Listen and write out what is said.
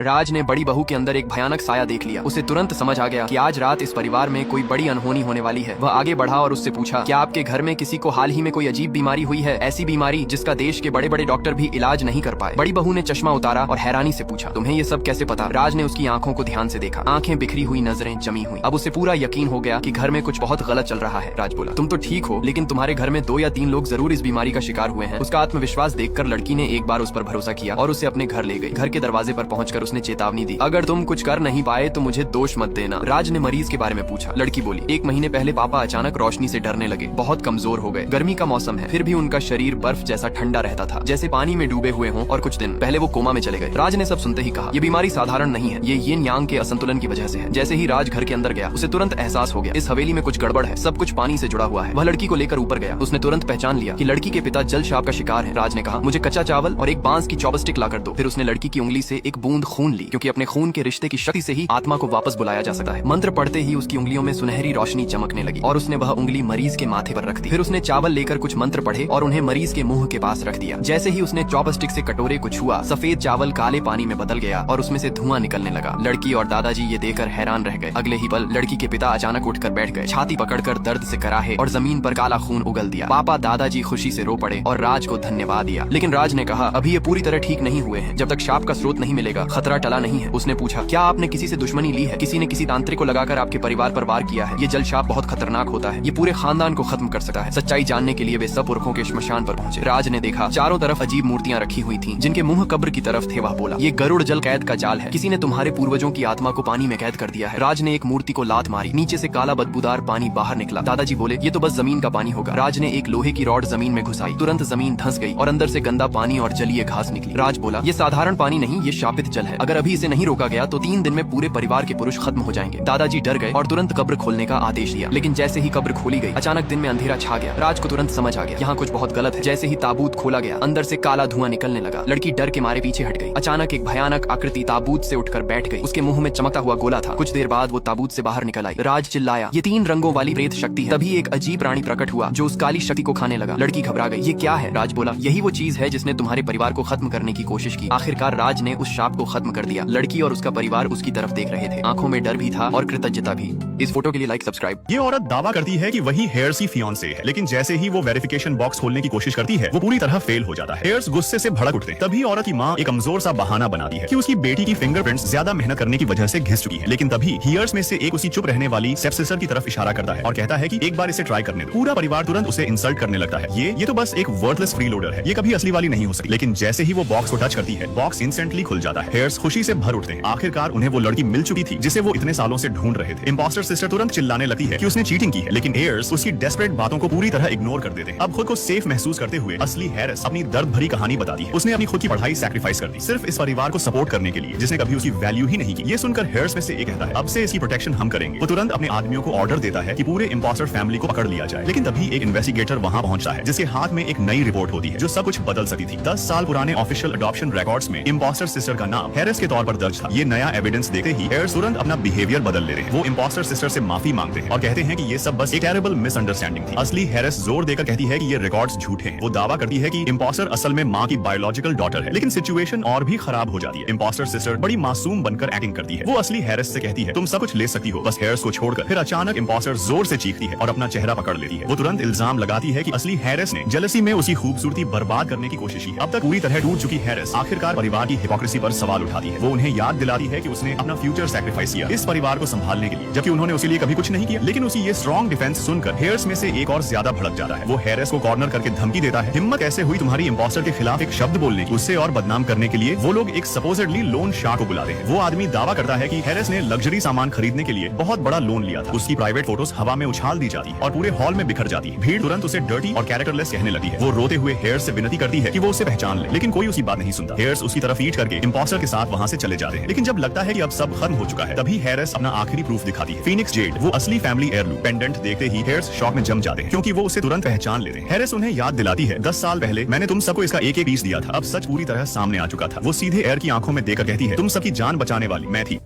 राज ने बड़ी बहू के अंदर एक भयानक साया देख लिया। उसे तुरंत समझ आ गया कि आज रात इस परिवार में कोई बड़ी अनहोनी होने वाली है। वह आगे बढ़ा और उससे पूछा, क्या आपके घर में किसी को हाल ही में कोई अजीब बीमारी हुई है, ऐसी बीमारी जिसका देश के बड़े बड़े डॉक्टर भी इलाज नहीं कर पाए? बड़ी बहू ने चश्मा उतारा और हैरानी से पूछा, तुम्हें ये सब कैसे पता? राज ने उसकी आंखों को ध्यान से देखा। आंखें बिखरी हुई, नजरें जमी हुई। अब उसे पूरा यकीन हो गया कि घर में कुछ बहुत गलत चल रहा है। राज बोला, तुम तो ठीक हो, लेकिन तुम्हारे घर में 2 या 3 लोग जरूर इस बीमारी का शिकार हुए हैं। उसका आत्मविश्वास देखकर लड़की ने एक बार उस पर भरोसा किया और उसे अपने घर ले गई। घर के दरवाजे पर पहुंचकर उसने चेतावनी दी, अगर तुम कुछ कर नहीं पाए तो मुझे दोष मत देना। राज ने मरीज के बारे में पूछा। लड़की बोली, 1 महीने पहले पापा अचानक रोशनी से डरने लगे, बहुत कमजोर हो गए। गर्मी का मौसम है, फिर भी उनका शरीर बर्फ जैसा ठंडा रहता था, जैसे पानी में डूबे हुए हों, और कुछ दिन पहले वो कोमा में चले गए। राज ने सब सुनते ही कहा, ये बीमारी साधारण नहीं है, ये यिन यांग के असंतुलन की वजह से है। जैसे ही राज घर के अंदर गया, उसे तुरंत एहसास हो गया, इस हवेली में कुछ गड़बड़ है, सब कुछ पानी से जुड़ा हुआ है। वह लड़की को लेकर ऊपर गया। उसने तुरंत पहचान लिया कि लड़की के पिता जल शाप का शिकार है। राज ने कहा, मुझे कच्चा चावल और एक बांस की चॉपस्टिक ला कर दो। फिर उसने लड़की की उंगली से एक बूंद खून ली, क्योंकि अपने खून के रिश्ते की शक्ति से ही आत्मा को वापस बुलाया जा सकता है। मंत्र पढ़ते ही उसकी उंगलियों में सुनहरी रोशनी चमकने लगी और उसने वह उंगली मरीज के माथे पर रख दी। फिर उसने चावल लेकर कुछ मंत्र पढ़े और उन्हें मरीज के मुंह के पास रख दिया। जैसे ही उसने चॉपस्टिक से कटोरे को छुआ, सफेद चावल काले पानी में बदल गया और उसमें से धुआं निकलने लगा। लड़की और दादाजी ये देखकर हैरान रह गए। अगले ही पल लड़की के पिता अचानक उठकर बैठ गए, छाती पकड़कर दर्द से कराहे और जमीन पर काला खून उगल दिया। पापा दादाजी खुशी से रो पड़े और राज को धन्यवाद दिया। लेकिन राज ने कहा, अभी ये पूरी तरह ठीक नहीं हुए हैं। जब तक शाप का स्रोत नहीं मिलेगा, खतरा टला नहीं है। उसने पूछा, क्या आपने किसी से दुश्मनी ली है? किसी ने किसी तांत्रिक को लगाकर आपके परिवार पर वार किया है? ये जल शाप बहुत खतरनाक होता है, ये पूरे खानदान को खत्म कर सकता है। सच्चाई जानने के लिए वे सब पुरखों के श्मशान पर पहुंचे। राज ने देखा, चारों तरफ अजीब मूर्तियां रखी हुई थीं, जिनके मुंह कब्र की तरफ थे। वह बोला, ये गरुड़ जल कैद का जाल है, किसी ने तुम्हारे पूर्वजों की आत्मा को पानी में कैद कर दिया है। राज ने एक मूर्ति को लात मारी, नीचे से काला बदबूदार पानी बाहर निकला। दादाजी बोले, ये तो बस जमीन का पानी होगा। राज ने एक लोहे की रॉड जमीन में घुसाई, तुरंत जमीन धंस गई और अंदर से गंदा पानी और जलीय घास निकली। राज बोला, ये साधारण पानी नहीं, ये शापित जल है। अगर अभी इसे नहीं रोका गया तो 3 दिन में पूरे परिवार के पुरुष खत्म हो जाएंगे। दादाजी डर गए और तुरंत कब्र खोलने का आदेश दिया। लेकिन जैसे ही कब्र खोली गई, अचानक दिन में अंधेरा छा गया। राज को तुरंत समझ आ गया, यहाँ कुछ बहुत गलत है। जैसे ही ताबूत खोला गया, अंदर से काला धुआं निकलने लगा। लड़की डर के मारे पीछे हट गई। अचानक एक भयानक आकृति ताबूत से उठकर बैठ गई। उसके मुंह में चमकता हुआ गोला था। कुछ देर बाद वो ताबूत से बाहर निकल आई। राज चिल्लाया, ये 3 रंगों वाली प्रेत शक्ति है। तभी एक अजीब प्राणी प्रकट हुआ जो उस काली शक्ति को खाने लगा। लड़की घबरा गई, ये क्या है? राज बोला, यही वो चीज है जिसने तुम्हारे परिवार को खत्म करने की कोशिश की। आखिरकार राज ने उस शाप को खत्म कर दिया। लड़की और उसका परिवार उसकी तरफ देख रहे थे, आंखों में डर भी था और कृतज्ञता भी। इस फोटो के लिए लाइक सब्सक्राइब। ये औरत दावा करती है कि वही हेयर्स की फियांसे है, लेकिन जैसे ही वो वेरिफिकेशन बॉक्स खोलने की कोशिश करती है, वो पूरी तरह फेल हो जाता है। हेयर्स गुस्से से भड़क उठते हैं। तभी औरत की माँ एक कमजोर सा बहाना बनाती है कि उसकी बेटी की फिंगरप्रिंट्स ज्यादा मेहनत करने की वजह से घिस चुकी है। लेकिन तभी हेयर्स में से एक उसी चुप रहने वाली स्टेपसिस्टर की तरफ इशारा करता है और कहता है कि एक बार इसे ट्राई करने दो। पूरा परिवार तुरंत उसे इंसल्ट करने लगता है। ये तो बस एक वर्थलेस फ्रीलोडर है, ये कभी असली वाली नहीं हो सकती। लेकिन जैसे ही वो बॉक्स को टच करती है, बॉक्स इंस्टेंटली खुल जाता है। हेयर्स खुशी से भर उठते हैं। आखिरकार उन्हें वो लड़की मिल चुकी थी जिसे वो इतने सालों से ढूंढ रहे थे। इंपोस्टर सिस्टर तुरंत चिल्लाने लगती है कि उसने चीटिंग की है, लेकिन हेयर्स उसकी डेस्परेट बातों को पूरी तरह इग्नोर कर देते हैं। अब खुद को सेफ महसूस करते हुए असली हैरिस अपनी दर्द भरी कहानी बताती है। उसने अपनी खुद की पढ़ाई सैक्रिफाइस कर दी, सिर्फ इस परिवार को सपोर्ट करने के लिए जिसने कभी उसकी वैल्यू ही नहीं की। ये सुनकर हेयर्स में से एक कहता है, अब से इसकी प्रोटेक्शन हम करेंगे। वो तुरंत अपने आदमियों को ऑर्डर देता है कि पूरे इंपोस्टर फैमिली को पकड़ लिया जाए। लेकिन तभी एक इन्वेस्टिगेटर वहां पहुंचता है, जिसके हाथ में एक नई रिपोर्ट होती है जो सब कुछ बदल सकती थी। 10 साल पुराने ऑफिशियल अडॉप्शन रिकॉर्ड्स में इंपोस्टर सिस्टर का नाम हैरिस के तौर पर दर्ज था। ये नया एविडेंस देखते ही हेयर्स तुरंत अपना बिहेवियर बदल लेते हैं। वो इंपोस्टर सिस्टर से माफी मांगते हैं और कहते हैं कि ये सब बस एक टेरिबल मिसअंडरस्टैंडिंग थी। असली हैरिस जोर देकर कहती है कि ये रिकॉर्ड्स झूठे हैं। वो दावा करती है कि इंपोस्टर असल में माँ की बायोलॉजिकल डॉटर है। लेकिन सिचुएशन और भी खराब हो जाती है। इंपोस्टर सिस्टर बड़ी मासूम बनकर एक्टिंग करती है। वो असली हैरिस से कहती है, तुम सब कुछ ले सकती हो, बस हैरिस को छोड़कर। फिर अचानक इंपोस्टर जोर से चीखती है और अपना चेहरा पकड़ लेती है। वो तुरंत इल्जाम लगाती है कि असली हैरिस ने जेलसी में उसकी खूबसूरती बर्बाद करने की कोशिश की। अब तक पूरी तरह टूट चुकी हैरिस आखिरकार परिवार की हिपोक्रेसी पर सवाल उठाती है। वो उन्हें याद दिलाती है कि उसने अपना फ्यूचर सैक्रिफाइस किया इस परिवार को संभालने के लिए, जबकि उन्होंने उसके लिए कभी कुछ नहीं किया। लेकिन उसी ये स्ट्रॉन्ग डिफेंस सुनकर हेयर्स में से एक और ज्यादा भड़क जाता है। वो हैरिस को कॉर्नर करके धमकी देता है, हिम्मत कैसे हुई तुम्हारी इंपोस्टर के खिलाफ एक शब्द बोलने की? उससे और बदनाम करने के लिए वो लोग एक सपोजिटली लोन शाह को बुलाते हैं। वो आदमी दावा करता है कि हैरिस ने लग्जरी सामान खरीदने के लिए बहुत बड़ा लोन लिया था। उसकी प्राइवेट फोटोज हवा में उछाल दी जाती है और पूरे हॉल में बिखर जाती है। भीड़ तुरंत उसे डर्टी और कैरेक्टरलेस कहने लगी है। वो रोते हुए हेयर्स से विनती करती है कि वो उसे पहचान ले, लेकिन कोई उसकी बात नहीं सुनता। हेयर्स उसकी तरफ ईट करके इंपोस्टर के साथ वहां से चले जाते हैं। लेकिन जब लगता है कि अब सब खत्म हो चुका है, तभी हैरिस अपना आखिरी प्रूफ दिखाती है, फीनिक्स जेड, वो असली फैमिली एयरलूम पेंडेंट। देखते ही हेयर्स शॉक में जम जाते हैं, क्योंकि वो उसे तुरंत पहचान लेते हैं। हैरिस उन्हें याद दिलाती है, 10 साल पहले मैंने तुम सबको इसका एक एक पीस दिया था। अब सच पूरी तरह सामने आ चुका था। वो सीधे एयर की आंखों में देखकर कहती है, तुम सबकी जान बचाने वाली मैं थी।